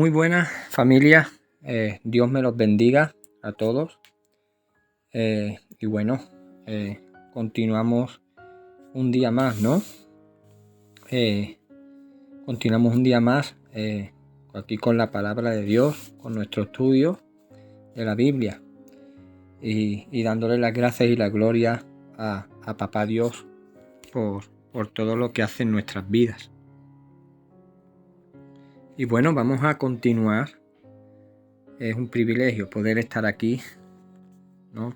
Muy buenas familia, Dios me los bendiga a todos. Y bueno, continuamos un día más, ¿no? Continuamos un día más aquí con la palabra de Dios, con nuestro estudio de la Biblia y dándole las gracias y la gloria a Papá Dios por todo lo que hace en nuestras vidas. Y bueno, vamos a continuar. Es un privilegio poder estar aquí, ¿no?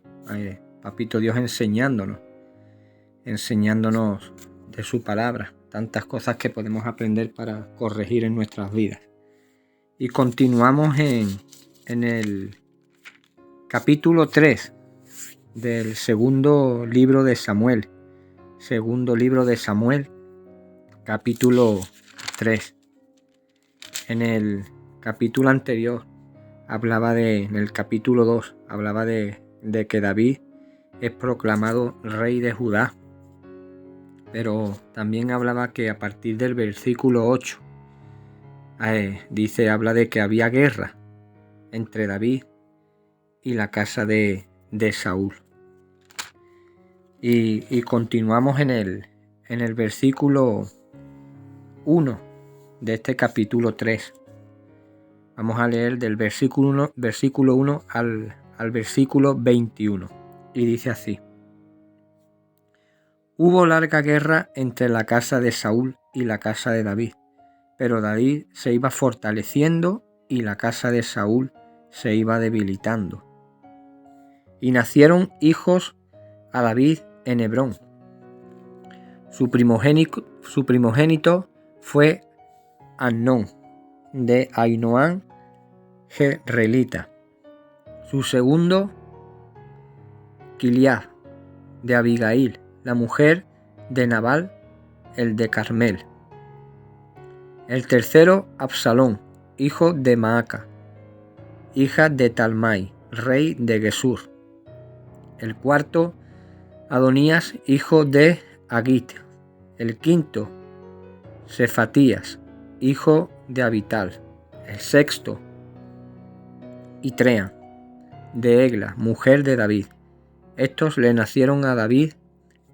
Papito Dios enseñándonos de su palabra, tantas cosas que podemos aprender para corregir en nuestras vidas. Y continuamos en el capítulo 3 del segundo libro de Samuel. Capítulo 3. En el capítulo anterior en el capítulo 2, hablaba de que David es proclamado rey de Judá. Pero también hablaba que a partir del versículo 8, habla de que había guerra entre David y la casa de Saúl. Y continuamos en el versículo 1 de este capítulo 3. Vamos a leer del versículo 1 al versículo 21. Y dice así: Hubo larga guerra entre la casa de Saúl y la casa de David, pero David se iba fortaleciendo y la casa de Saúl se iba debilitando. Y nacieron hijos a David en Hebrón. Su primogénito fue Amnón, de Ahinoam Jezreelita. Su segundo, Kiliab, de Abigail, la mujer de Nabal, el de Carmel. El tercero, Absalón, hijo de Maaca, hija de Talmai, rey de Gesur. El cuarto, Adonías, hijo de Agit. El quinto, Sefatías, hijo de Abital. El sexto, Itream, de Egla, mujer de David. Estos le nacieron a David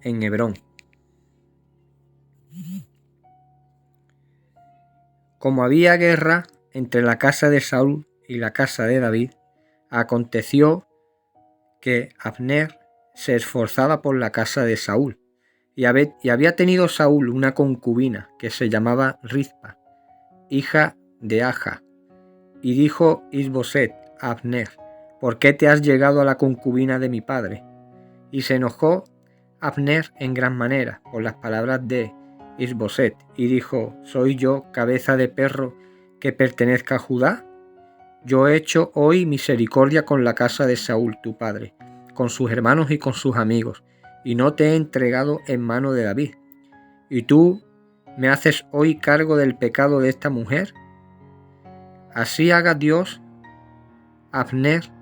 en Hebrón. Como había guerra entre la casa de Saúl y la casa de David, aconteció que Abner se esforzaba por la casa de Saúl, y había tenido Saúl una concubina que se llamaba Rizpa, hija de Aja. Y dijo Is-Boset a Abner: ¿por qué te has llegado a la concubina de mi padre? Y se enojó Abner en gran manera por las palabras de Is-Boset, y dijo: ¿soy yo cabeza de perro que pertenezca a Judá? Yo he hecho hoy misericordia con la casa de Saúl tu padre, con sus hermanos y con sus amigos, y no te he entregado en mano de David. ¿Y tú me haces hoy cargo del pecado de esta mujer? Así haga Dios a Abner,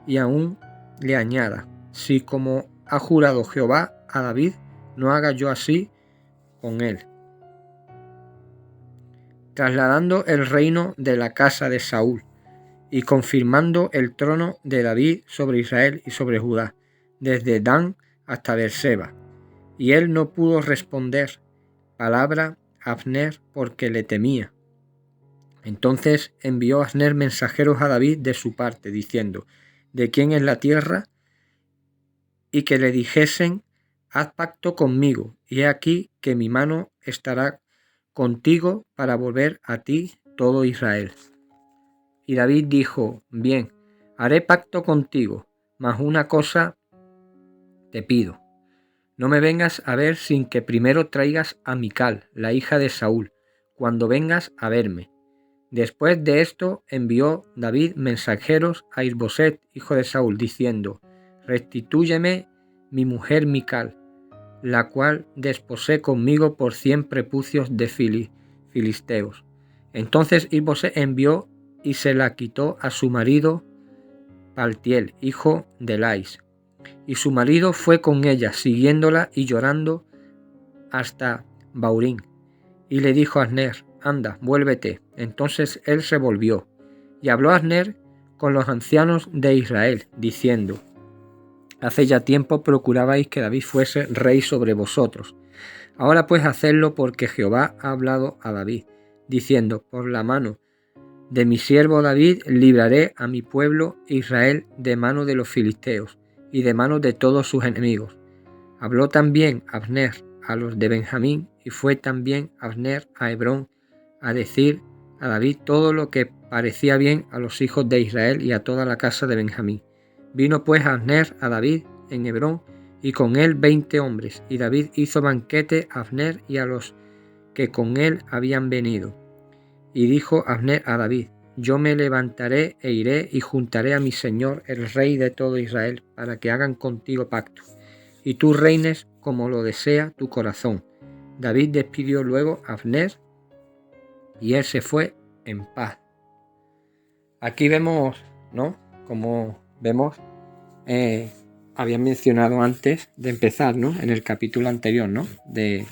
y aún le añada: si como ha jurado Jehová a David, no haga yo así con él. Trasladando el reino de la casa de Saúl y confirmando el trono de David sobre Israel y sobre Judá, desde Dan hasta Beerseba. Y él no pudo responder palabra a Abner porque le temía. Entonces envió Abner mensajeros a David de su parte, diciendo: ¿de quién es la tierra? Y que le dijesen: haz pacto conmigo, y he aquí que mi mano estará contigo para volver a ti todo Israel. Y David dijo: bien, haré pacto contigo, mas una cosa te pido: no me vengas a ver sin que primero traigas a Mical, la hija de Saúl, cuando vengas a verme. Después de esto envió David mensajeros a Is-Boset, hijo de Saúl, diciendo: restitúyeme mi mujer Mical, la cual desposé conmigo por 100 prepucios de filisteos. Entonces Is-Boset envió y se la quitó a su marido Paltiel, hijo de Lais. Y su marido fue con ella, siguiéndola y llorando hasta Baurín. Y le dijo a Abner: anda, vuélvete. Entonces él se volvió. Y habló Abner con los ancianos de Israel, diciendo: Hace ya tiempo procurabais que David fuese rey sobre vosotros. Ahora pues hacedlo, porque Jehová ha hablado a David, diciendo: Por la mano de mi siervo David libraré a mi pueblo Israel de mano de los filisteos y de mano de todos sus enemigos. Habló también Abner a los de Benjamín, y fue también Abner a Hebrón a decir a David todo lo que parecía bien a los hijos de Israel y a toda la casa de Benjamín. Vino pues Abner a David en Hebrón, y con él 20 hombres, y David hizo banquete a Abner y a los que con él habían venido. Y dijo Abner a David: Yo me levantaré e iré y juntaré a mi señor el rey de todo Israel, para que hagan contigo pacto, y tú reines como lo desea tu corazón. David despidió luego a Abner, y él se fue en paz. Aquí vemos, ¿no? Como vemos, había mencionado antes de empezar, ¿no? En el capítulo anterior, ¿no? De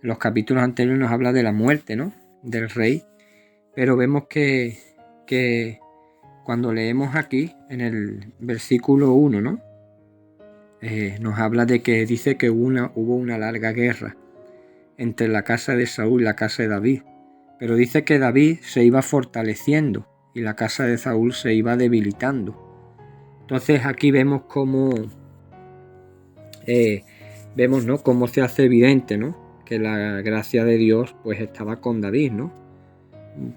los capítulos anteriores nos habla de la muerte, ¿no? Del rey. Pero vemos que cuando leemos aquí, en el versículo 1, ¿no? Nos habla de que dice que hubo una larga guerra entre la casa de Saúl y la casa de David. Pero dice que David se iba fortaleciendo y la casa de Saúl se iba debilitando. Entonces aquí vemos cómo ¿no? Cómo se hace evidente, ¿no? Que la gracia de Dios pues estaba con David, ¿no?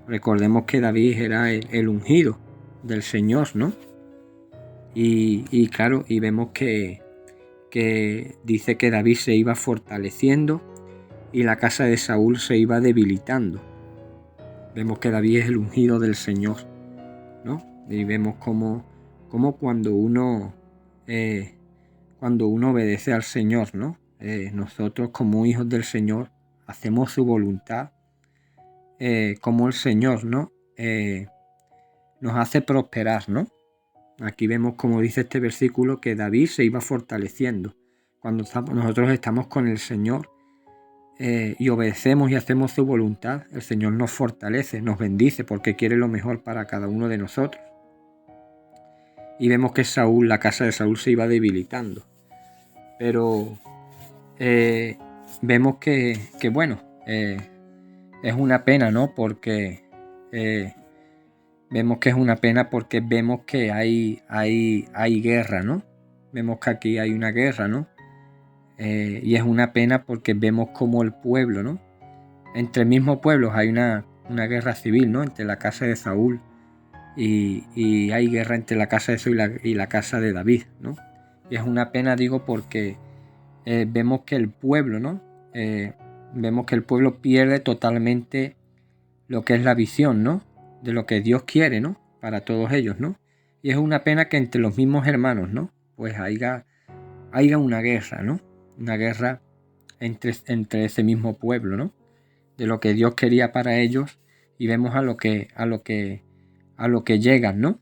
Recordemos que David era el ungido del Señor, ¿no? Y claro, y vemos que dice que David se iba fortaleciendo y la casa de Saúl se iba debilitando. Vemos que David es el ungido del Señor, ¿no? Y vemos cómo cuando uno obedece al Señor, ¿no? Nosotros como hijos del Señor hacemos su voluntad, como el Señor, ¿no? Nos hace prosperar, ¿no? Aquí vemos, como dice este versículo, que David se iba fortaleciendo. Cuando nosotros estamos con el Señor y obedecemos y hacemos su voluntad, el Señor nos fortalece, nos bendice, porque quiere lo mejor para cada uno de nosotros. Y vemos que la casa de Saúl se iba debilitando. Pero vemos que bueno, es una pena, ¿no? Porque vemos que es una pena porque vemos que hay guerra, ¿no? Vemos que aquí hay una guerra, ¿no? Y es una pena porque vemos como el pueblo, ¿no? Entre mismos pueblos hay una guerra civil, ¿no? Entre la casa de Saúl y hay guerra entre la casa de Saúl y la casa de David, ¿no? Y es una pena, digo, porque vemos que el pueblo, ¿no? Vemos que el pueblo pierde totalmente lo que es la visión, ¿no? De lo que Dios quiere, ¿no? Para todos ellos, ¿no? Y es una pena que entre los mismos hermanos, ¿no? Pues haya una guerra, ¿no? Una guerra entre ese mismo pueblo, ¿no? De lo que Dios quería para ellos, y vemos a lo que llegan, ¿no?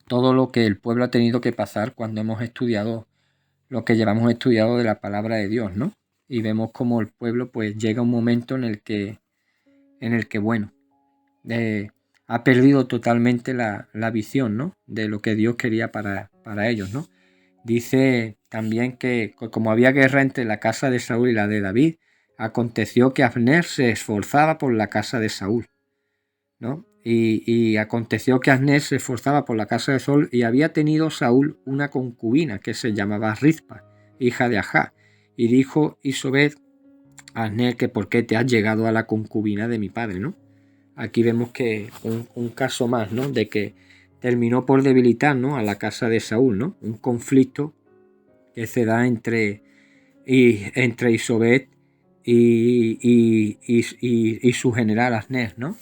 Todo lo que el pueblo ha tenido que pasar cuando hemos estudiado lo que llevamos estudiado de la palabra de Dios, ¿no? Y vemos como el pueblo pues llega un momento en el que bueno, ha perdido totalmente la visión, ¿no? De lo que Dios quería para ellos, ¿no? Dice también que como había guerra entre la casa de Saúl y la de David, aconteció que Abner se esforzaba por la casa de Saúl, ¿no? Y aconteció que Abner se esforzaba por la casa de Saúl, y había tenido Saúl una concubina que se llamaba Rizpa, hija de Ajá, y dijo Isobed a Abner que por qué te has llegado a la concubina de mi padre, ¿no? Aquí vemos que un caso más, ¿no? De que terminó por debilitar, ¿no? A la casa de Saúl, ¿no? Un conflicto que se da entre Isobed y su general Abner, ¿no?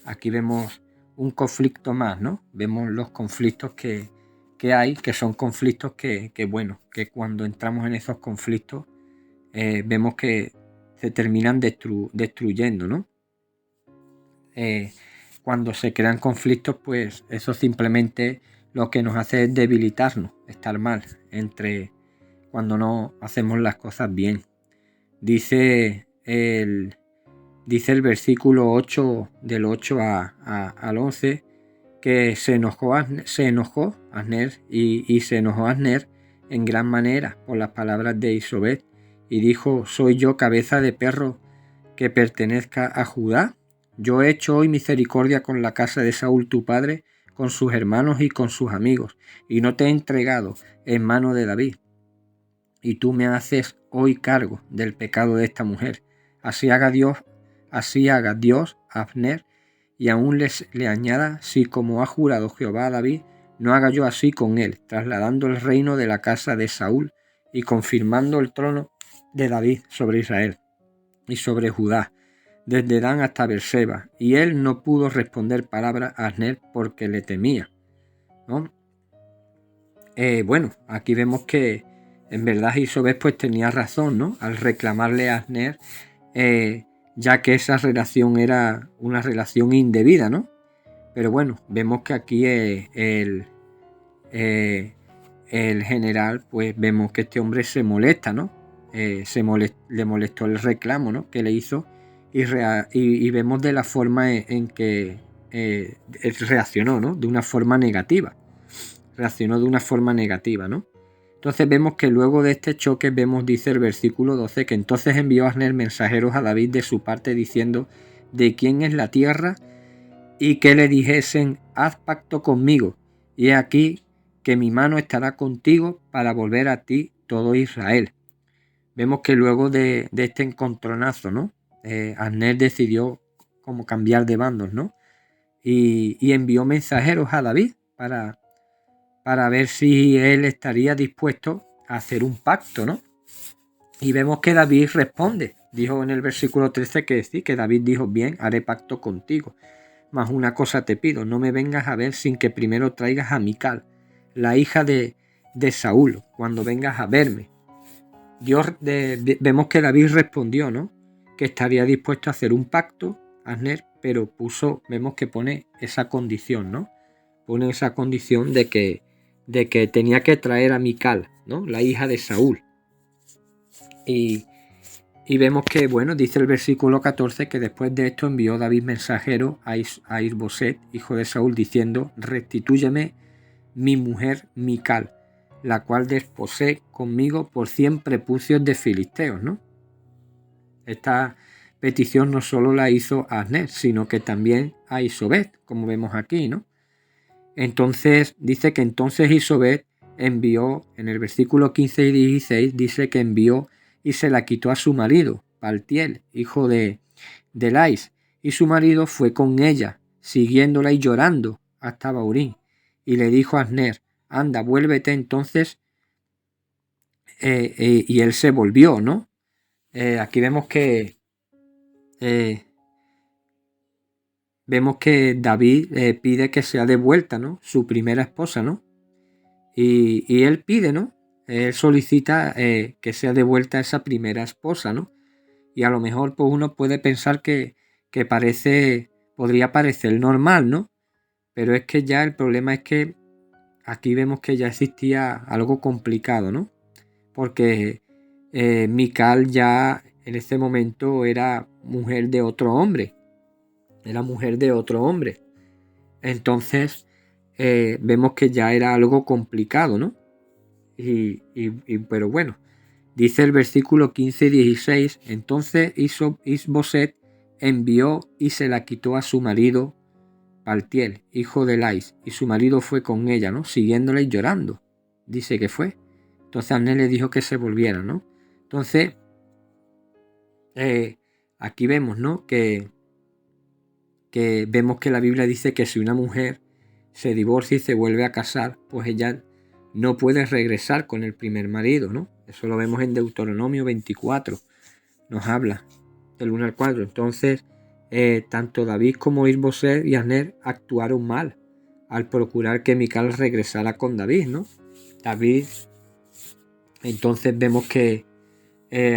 Aquí vemos un conflicto más, ¿no? Vemos los conflictos que hay, que son conflictos que bueno, que cuando entramos en esos conflictos vemos que se terminan destruyendo, ¿no? Cuando se crean conflictos, pues eso simplemente lo que nos hace es debilitarnos, estar mal, cuando no hacemos las cosas bien. Dice el versículo 8, del 8 al 11, que se enojó Asner y se enojó Asner en gran manera por las palabras de Isobed y dijo: ¿soy yo cabeza de perro que pertenezca a Judá? Yo he hecho hoy misericordia con la casa de Saúl tu padre, con sus hermanos y con sus amigos, y no te he entregado en mano de David. Y tú me haces hoy cargo del pecado de esta mujer. Así haga Dios a Abner, y aún le añada: si como ha jurado Jehová a David, no haga yo así con él, trasladando el reino de la casa de Saúl y confirmando el trono de David sobre Israel y sobre Judá, desde Dan hasta Berseba. Y él no pudo responder palabra a Asner porque le temía, ¿no? Bueno, aquí vemos que en verdad Isobed pues tenía razón, ¿no? Al reclamarle a Asner, ya que esa relación era una relación indebida, ¿no? Pero bueno, vemos que aquí el general, pues vemos que este hombre se molesta, ¿no? Le molestó el reclamo, ¿no?, que le hizo y vemos de la forma en que él reaccionó, ¿no? De una forma negativa. Reaccionó de una forma negativa, ¿no? Entonces vemos que luego de este choque dice el versículo 12, que entonces envió Asner mensajeros a David de su parte diciendo: ¿de quién es la tierra? Y que le dijesen: haz pacto conmigo, y he aquí que mi mano estará contigo para volver a ti todo Israel. Vemos que luego de este encontronazo, ¿no? Asner decidió como cambiar de bandos, ¿no? Y envió mensajeros a David para ver si él estaría dispuesto a hacer un pacto, ¿no? Y vemos que David responde. Dijo en el versículo 13 que sí, que David dijo: bien, haré pacto contigo. Mas una cosa te pido, no me vengas a ver sin que primero traigas a Mical, la hija de Saúl, cuando vengas a verme. Vemos que David respondió, ¿no?, que estaría dispuesto a hacer un pacto, Asner, pero vemos que pone esa condición, ¿no? Pone esa condición de que tenía que traer a Mical, ¿no?, la hija de Saúl. Y vemos que, bueno, dice el versículo 14 que después de esto envió David mensajero a Isboset, hijo de Saúl, diciendo: restitúyeme mi mujer Mical, la cual desposé conmigo por 100 prepucios de filisteos, ¿no? Esta petición no solo la hizo Asner, sino que también a Isobed, como vemos aquí, ¿no? Entonces, dice que entonces Isobed envió, en el versículo 15 y 16, dice que envió y se la quitó a su marido, Paltiel, hijo de Lais, y su marido fue con ella, siguiéndola y llorando hasta Baurín, y le dijo a Asner: anda, vuélvete. Entonces, y él se volvió, ¿no? Aquí vemos que David pide que sea devuelta, ¿no?, su primera esposa, ¿no? Y él pide, ¿no? Él solicita que sea devuelta esa primera esposa, ¿no? Y a lo mejor pues uno puede pensar que podría parecer normal, ¿no? Pero es que ya el problema es que aquí vemos que ya existía algo complicado, ¿no? Porque Mical ya en ese momento era mujer de otro hombre. Era mujer de otro hombre. Entonces vemos que ya era algo complicado, ¿no? Pero bueno, dice el versículo 15 y 16: entonces Isboset envió y se la quitó a su marido Paltiel, hijo de Lais, y su marido fue con ella, ¿no?, siguiéndola y llorando. Dice que fue. Entonces Asner le dijo que se volviera, ¿no? Entonces, aquí vemos, ¿no?, que vemos que la Biblia dice que si una mujer se divorcia y se vuelve a casar, pues ella no puede regresar con el primer marido, ¿no? Eso lo vemos en Deuteronomio 24. Nos habla del 1 al 4. Entonces, tanto David como Isboset y Asner actuaron mal al procurar que Mical regresara con David, ¿no? David, entonces vemos que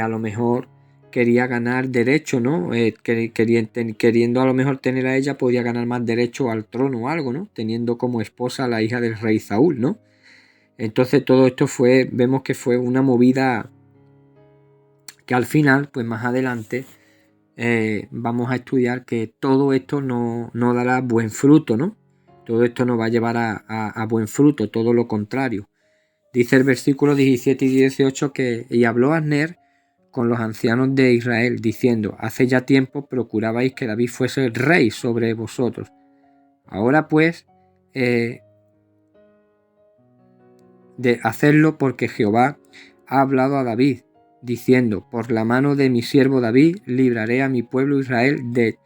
a lo mejor quería ganar derecho, ¿no? Queriendo a lo mejor tener a ella, podía ganar más derecho al trono o algo, ¿no? Teniendo como esposa a la hija del rey Saúl, ¿no? Entonces todo esto vemos que fue una movida que al final, pues más adelante, vamos a estudiar que todo esto no dará buen fruto, ¿no? todo esto no va a llevar a buen fruto, todo lo contrario. Dice el versículo 17 y 18 y habló Abner con los ancianos de Israel, diciendo: hace ya tiempo procurabais que David fuese el rey sobre vosotros. Ahora pues, de hacerlo, porque Jehová ha hablado a David, diciendo: por la mano de mi siervo David libraré a mi pueblo Israel de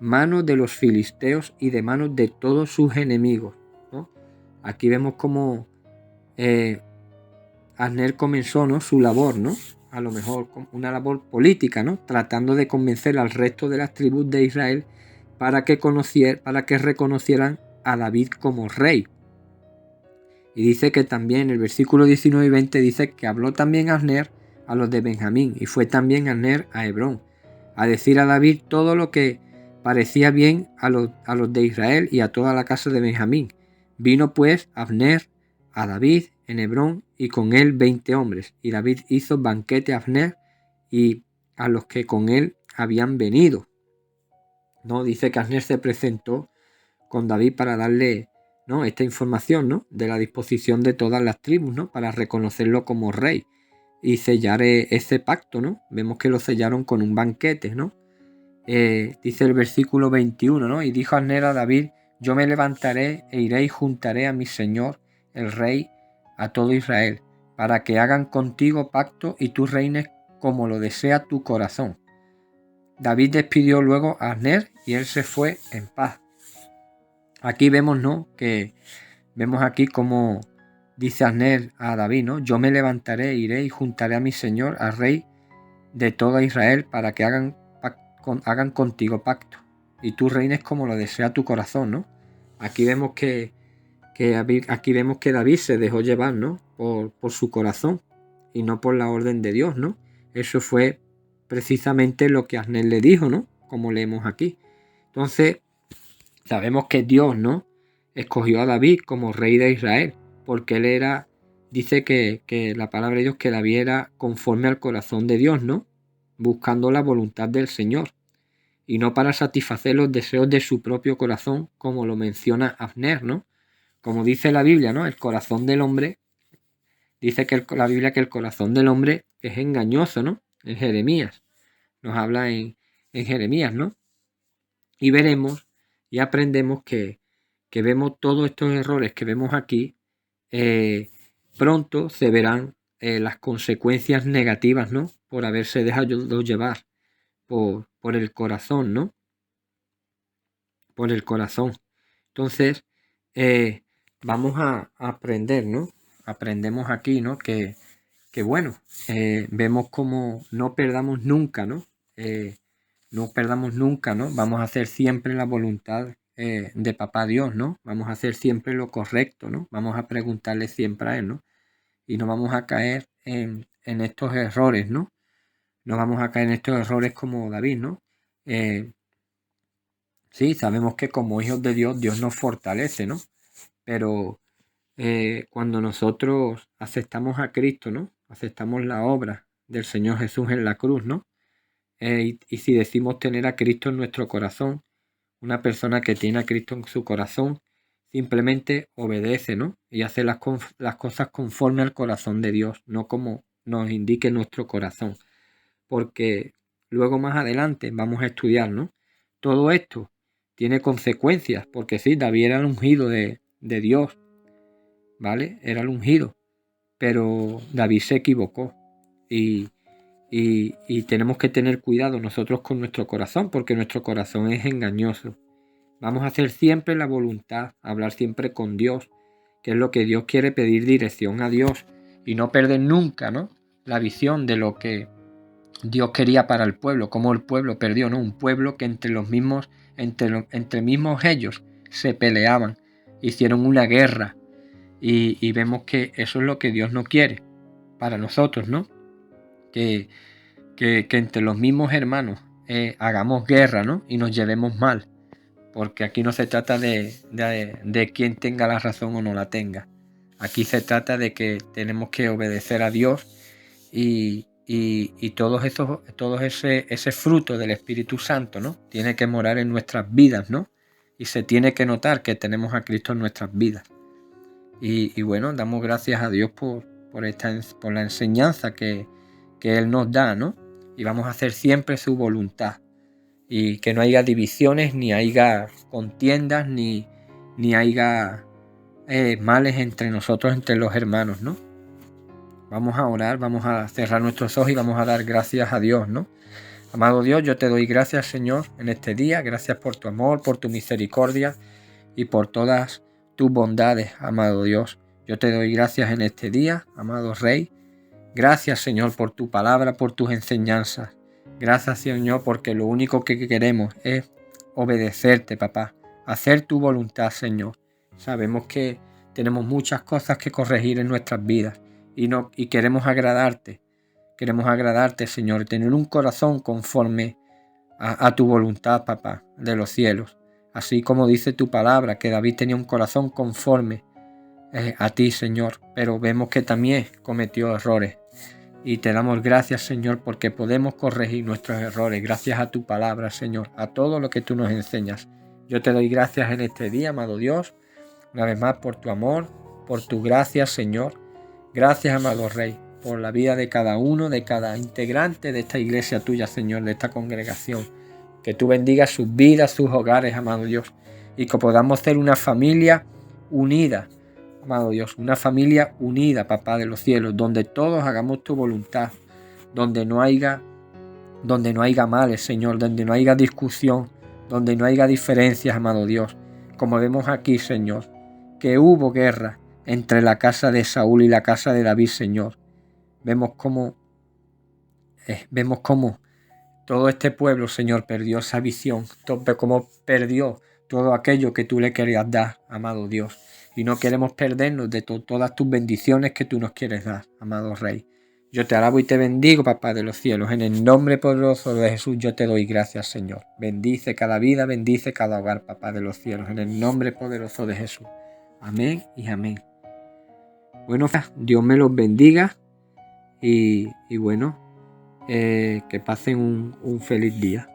manos de los filisteos y de manos de todos sus enemigos, ¿no? Aquí vemos cómo Abner comenzó, ¿no?, su labor, ¿no?, a lo mejor una labor política, ¿no?, tratando de convencer al resto de las tribus de Israel para que reconocieran a David como rey. Y dice que también el versículo 19 y 20 dice que habló también Abner a los de Benjamín, y fue también Abner a Hebrón a decir a David todo lo que parecía bien a los de Israel y a toda la casa de Benjamín. Vino pues Abner a David en Hebrón, y con él 20 hombres, y David hizo banquete a Abner y a los que con él habían venido, ¿no? Dice que Abner se presentó con David para darle, ¿no?, esta información, ¿no?, de la disposición de todas las tribus, ¿no?, para reconocerlo como rey y sellar ese pacto, ¿no? Vemos que lo sellaron con un banquete, ¿no? Dice el versículo 21, ¿no? Y dijo Abner a David: yo me levantaré e iré y juntaré a mi señor el rey a todo Israel, para que hagan contigo pacto y tú reines como lo desea tu corazón. David despidió luego a Abner y él se fue en paz. Aquí vemos, ¿no?, que vemos aquí como dice Abner a David, ¿no? Yo me levantaré, iré y juntaré a mi señor, al rey de toda Israel, para que hagan contigo pacto y tú reines como lo desea tu corazón, ¿no? Aquí vemos que David se dejó llevar, ¿no?, por su corazón y no por la orden de Dios, ¿no? Eso fue precisamente lo que Abner le dijo, ¿no?, como leemos aquí. Entonces sabemos que Dios, ¿no?, escogió a David como rey de Israel, porque él dice que la palabra de Dios, que David era conforme al corazón de Dios, ¿no?, buscando la voluntad del Señor, y no para satisfacer los deseos de su propio corazón, como lo menciona Abner, ¿no? Como dice la Biblia, ¿no?, el corazón del hombre, dice que la Biblia que el corazón del hombre es engañoso, ¿no? En Jeremías, nos habla en Jeremías, ¿no? Y veremos y aprendemos que vemos todos estos errores que vemos aquí, pronto se verán las consecuencias negativas, ¿no?, por haberse dejado llevar por el corazón, ¿no? Por el corazón. Entonces, vamos a aprender, ¿no? Aprendemos aquí, ¿no?, que bueno, vemos como no perdamos nunca, ¿no? No perdamos nunca, ¿no? Vamos a hacer siempre la voluntad de Papá Dios, ¿no? Vamos a hacer siempre lo correcto, ¿no? Vamos a preguntarle siempre a Él, ¿no? Y no vamos a caer en estos errores, ¿no? No vamos a caer en estos errores como David, ¿no? Sí, sabemos que como hijos de Dios, Dios nos fortalece, ¿no? Pero cuando nosotros aceptamos a Cristo, ¿no?, aceptamos la obra del Señor Jesús en la cruz, ¿no? Y si decimos tener a Cristo en nuestro corazón, una persona que tiene a Cristo en su corazón simplemente obedece, ¿no?, y hace las cosas conforme al corazón de Dios, no como nos indique nuestro corazón. Porque luego más adelante vamos a estudiar, ¿no?, todo esto tiene consecuencias, porque sí, David era el ungido de Dios, ¿vale? Era el ungido, pero David se equivocó y tenemos que tener cuidado nosotros con nuestro corazón, porque nuestro corazón es engañoso. Vamos a hacer siempre la voluntad, hablar siempre con Dios, que es lo que Dios quiere, pedir dirección a Dios y no perder nunca, ¿no?, la visión de lo que Dios quería para el pueblo, como el pueblo perdió, ¿no? Un pueblo que entre mismos ellos se peleaban, hicieron una guerra, y vemos que eso es lo que Dios no quiere para nosotros, ¿no? Que entre los mismos hermanos hagamos guerra, ¿no?, y nos llevemos mal, porque aquí no se trata de quién tenga la razón o no la tenga. Aquí se trata de que tenemos que obedecer a Dios y ese fruto del Espíritu Santo, ¿no?, tiene que morar en nuestras vidas, ¿no? y se tiene que notar que tenemos a Cristo en nuestras vidas. Y bueno, damos gracias a Dios por la enseñanza que Él nos da, ¿no? Y vamos a hacer siempre su voluntad. Y que no haya divisiones, ni haya contiendas, ni haya males entre nosotros, entre los hermanos, ¿no? Vamos a orar, vamos a cerrar nuestros ojos y vamos a dar gracias a Dios, ¿no? Amado Dios, yo te doy gracias, Señor, en este día. Gracias por tu amor, por tu misericordia y por todas tus bondades, amado Dios. Yo te doy gracias en este día, amado Rey. Gracias, Señor, por tu palabra, por tus enseñanzas. Gracias, Señor, porque lo único que queremos es obedecerte, papá. Hacer tu voluntad, Señor. Sabemos que tenemos muchas cosas que corregir en nuestras vidas y queremos agradarte. Queremos agradarte, Señor, tener un corazón conforme a tu voluntad, papá, de los cielos. Así como dice tu palabra, que David tenía un corazón conforme a ti, Señor. Pero vemos que también cometió errores. Y te damos gracias, Señor, porque podemos corregir nuestros errores. Gracias a tu palabra, Señor, a todo lo que tú nos enseñas. Yo te doy gracias en este día, amado Dios, una vez más por tu amor, por tu gracia, Señor. Gracias, amado Rey, por la vida de cada uno, de cada integrante de esta iglesia tuya, Señor, de esta congregación. Que tú bendigas sus vidas, sus hogares, amado Dios, y que podamos ser una familia unida, amado Dios, una familia unida, papá de los cielos, donde todos hagamos tu voluntad, donde no haya males, Señor, donde no haya discusión, donde no haya diferencias, amado Dios. Como vemos aquí, Señor, que hubo guerra entre la casa de Saúl y la casa de David, Señor. Vemos cómo todo este pueblo, Señor, perdió esa visión, cómo perdió todo aquello que tú le querías dar, amado Dios. Y no queremos perdernos de todas tus bendiciones que tú nos quieres dar, amado Rey. Yo te alabo y te bendigo, papá de los cielos. En el nombre poderoso de Jesús yo te doy gracias, Señor. Bendice cada vida, bendice cada hogar, papá de los cielos. En el nombre poderoso de Jesús. Amén y amén. Bueno, Dios me los bendiga y bueno, que pasen un feliz día.